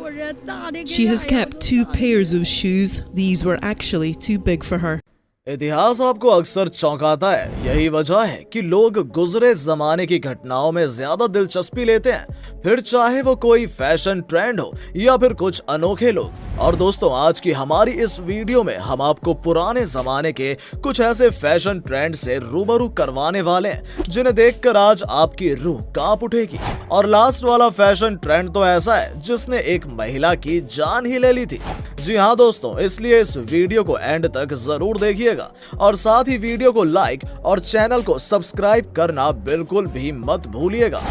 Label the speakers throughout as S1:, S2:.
S1: She has kept 2 pairs of shoes. These were actually too big for her.
S2: इतिहास आपको अक्सर चौंकाता है। यही वजह है कि लोग गुजरे जमाने की घटनाओं में ज्यादा दिलचस्पी लेते हैं, फिर चाहे वो कोई फैशन ट्रेंड हो या फिर कुछ अनोखे लोग। और दोस्तों, आज की हमारी इस वीडियो में हम आपको पुराने जमाने के कुछ ऐसे फैशन ट्रेंड से रूबरू करवाने वाले हैं जिन्हें देखकर आज आपकी रूह कांप उठेगी। और लास्ट वाला फैशन ट्रेंड तो ऐसा है जिसने एक महिला की जान ही ले ली थी। जी हाँ दोस्तों, इसलिए इस वीडियो को एंड तक जरूर देखिएगा और साथ ही वीडियो को लाइक और चैनल को सब्सक्राइब करना बिल्कुल भी मत भूलिएगा।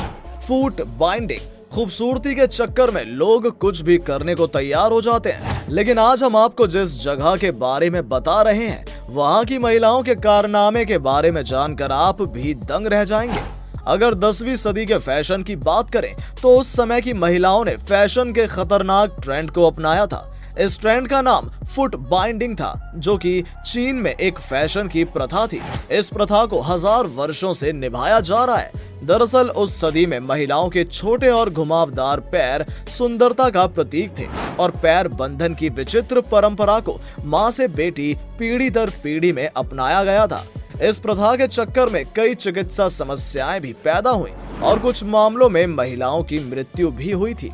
S2: फूट बाइंडिंग। खूबसूरती के चक्कर में लोग कुछ भी करने को तैयार हो जाते हैं, लेकिन आज हम आपको जिस जगह के बारे में बता रहे हैं वहां की महिलाओं के कारनामे के बारे में जानकर आप भी दंग रह जाएंगे। अगर 10वीं सदी के फैशन की बात करें तो उस समय की महिलाओं ने फैशन के खतरनाक ट्रेंड को अपनाया था। इस ट्रेंड का नाम फुट बाइंडिंग था, जो कि चीन में एक फैशन की प्रथा थी। इस प्रथा को 1000 वर्षों से निभाया जा रहा है। दरअसल उस सदी में महिलाओं के छोटे और घुमावदार पैर सुंदरता का प्रतीक थे और पैर बंधन की विचित्र परंपरा को मां से बेटी पीढ़ी दर पीढ़ी में अपनाया गया था। इस प्रथा के चक्कर में कई चिकित्सा समस्याएं भी पैदा हुई और कुछ मामलों में महिलाओं की मृत्यु भी हुई थी।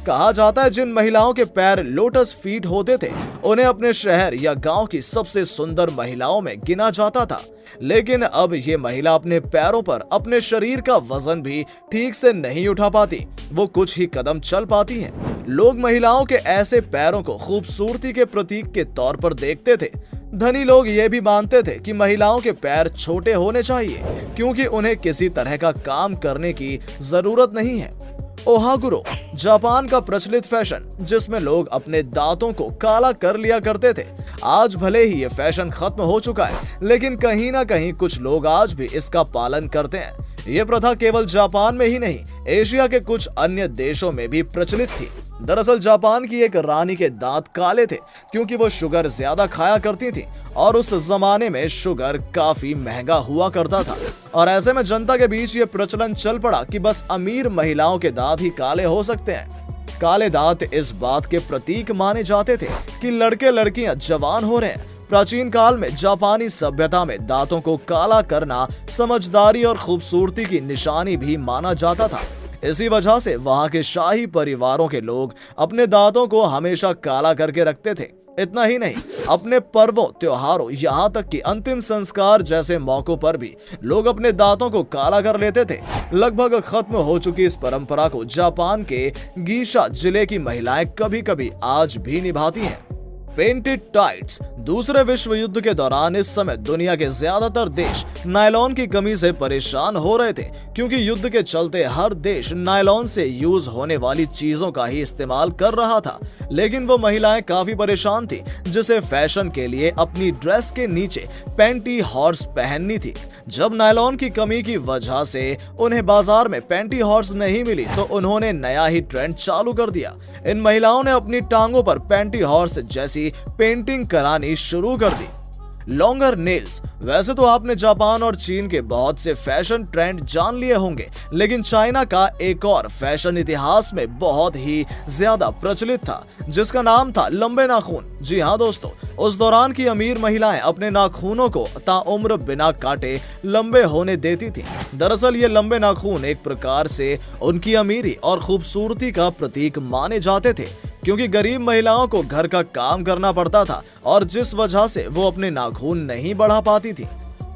S2: कहा जाता है जिन महिलाओं के पैर लोटस फीट होते थे उन्हें अपने शहर या गांव की सबसे सुंदर महिलाओं में गिना जाता था। लेकिन अब ये महिला अपने पैरों पर अपने शरीर का वजन भी ठीक से नहीं उठा पाती, वो कुछ ही कदम चल पाती हैं। लोग महिलाओं के ऐसे पैरों को खूबसूरती के प्रतीक के तौर पर देखते थे। धनी लोग ये भी मानते थे कि महिलाओं के पैर छोटे होने चाहिए क्योंकि उन्हें किसी तरह का काम करने की जरूरत नहीं है। ओहागुरो, जापान का प्रचलित फैशन जिसमें लोग अपने दांतों को काला कर लिया करते थे। आज भले ही ये फैशन खत्म हो चुका है, लेकिन कहीं ना कहीं कुछ लोग आज भी इसका पालन करते हैं। ये प्रथा केवल जापान में ही नहीं, एशिया के कुछ अन्य देशों में भी प्रचलित थी। दरअसल जापान की एक रानी के दांत काले थे क्योंकि वो शुगर ज्यादा खाया करती थी और उस जमाने में शुगर काफी महंगा हुआ करता था। और ऐसे में जनता के बीच ये प्रचलन चल पड़ा कि बस अमीर महिलाओं के दांत ही काले हो सकते हैं। काले दांत इस बात के प्रतीक माने जाते थे कि लड़के लड़कियां जवान हो रहे हैं। प्राचीन काल में जापानी सभ्यता में दांतों को काला करना समझदारी और खूबसूरती की निशानी भी माना जाता था। इसी वजह से वहां के शाही परिवारों के लोग अपने दांतों को हमेशा काला करके रखते थे। इतना ही नहीं, अपने पर्वों, त्योहारों, यहाँ तक कि अंतिम संस्कार जैसे मौकों पर भी लोग अपने दांतों को काला कर लेते थे। लगभग खत्म हो चुकी इस परंपरा को जापान के गीशा जिले की महिलाएं कभी कभी आज भी निभाती हैं। Painted tights. दूसरे विश्व युद्ध के दौरान इस समय दुनिया के ज्यादातर देश नायलॉन की कमी से परेशान हो रहे थे क्योंकि युद्ध के चलते हर देश नायलॉन से यूज होने वाली चीजों का ही इस्तेमाल कर रहा था। लेकिन वो महिलाएं काफी परेशान थी जिसे फैशन के लिए अपनी ड्रेस के नीचे पैंटी हॉर्स पहननी थी। जब नायलॉन की कमी की वजह से उन्हें बाजार में पैंटी हॉर्स नहीं मिली तो उन्होंने नया ही ट्रेंड चालू कर दिया। इन महिलाओं ने अपनी टांगों पर पैंटी हॉर्स जैसी पेंटिंग करानी शुरू कर दी। Longer nails. वैसे तो आपने जापान और चीन के बहुत से फैशन ट्रेंड जान लिए होंगे, लेकिन चाइना का एक और फैशन इतिहास में बहुत ही ज्यादा प्रचलित था जिसका नाम था लंबे नाखून। जी हाँ दोस्तों, उस दौरान की अमीर महिलाएं अपने नाखूनों को ताउम्र बिना काटे लंबे होने देती थी। दरअसल ये लंबे नाखून एक प्रकार से उनकी अमीरी और खूबसूरती का प्रतीक माने जाते थे क्योंकि गरीब महिलाओं को घर का काम करना पड़ता था और जिस वजह से वो अपने नाखून नहीं बढ़ा पाती थी।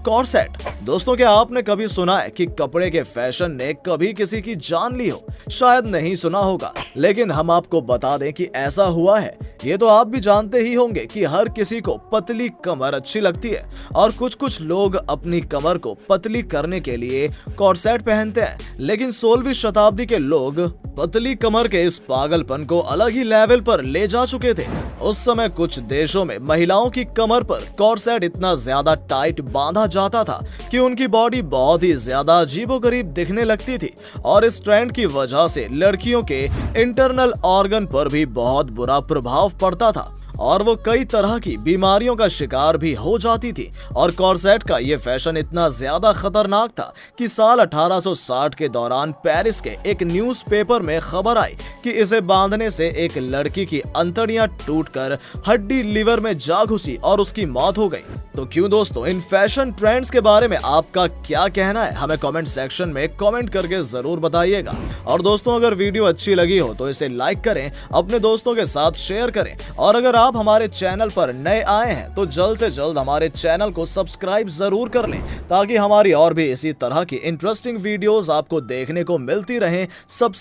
S2: कॉर्सेट। दोस्तों, क्या आपने कभी सुना है कि कपड़े के फैशन ने कभी किसी की जान ली हो? शायद नहीं सुना होगा, लेकिन हम आपको बता दें कि ऐसा हुआ है। ये तो आप भी जानते ही होंगे कि हर किसी को पतली कमर अच्छी लगती है और कुछ लोग अपनी कमर को पतली करने के लिए कॉर्सेट पहनते हैं। लेकिन 16वीं शताब्दी के लोग पतली कमर के इस पागलपन को अलग ही लेवल पर ले जा चुके थे। उस समय कुछ देशों में महिलाओं की कमर पर कॉर्सेट इतना ज्यादा टाइट बांधा जाता था कि उनकी बॉडी बहुत ही ज्यादा अजीबोगरीब दिखने लगती थी और इस ट्रेंड की वजह से लड़कियों के इंटरनल ऑर्गन पर भी बहुत बुरा प्रभाव पड़ता था और वो कई तरह की बीमारियों का शिकार भी हो जाती थी। और कॉर्सेट का ये फैशन इतना ज्यादा खतरनाक था कि साल 1860 के दौरान पेरिस के एक न्यूज़पेपर में खबर आई कि इसे बांधने से एक लड़की की अंतड़ियां टूटकर हड्डी लीवर में जा घुसी और उसकी मौत हो गई। तो क्यों दोस्तों, इन फैशन ट्रेंड्स के बारे में आपका क्या कहना है, हमें कमेंट सेक्शन में कमेंट करके जरूर बताइएगा। और दोस्तों, अगर वीडियो अच्छी लगी हो तो इसे लाइक करें, अपने दोस्तों के साथ शेयर करें, और अगर आप हमारे चैनल पर नए आए हैं तो जल्द से जल्द हमारे चैनल को सब्सक्राइब जरूर कर लें, ताकि हमारी और भी इसी तरह की इंटरेस्टिंग वीडियोस आपको देखने को मिलती रहें सबसे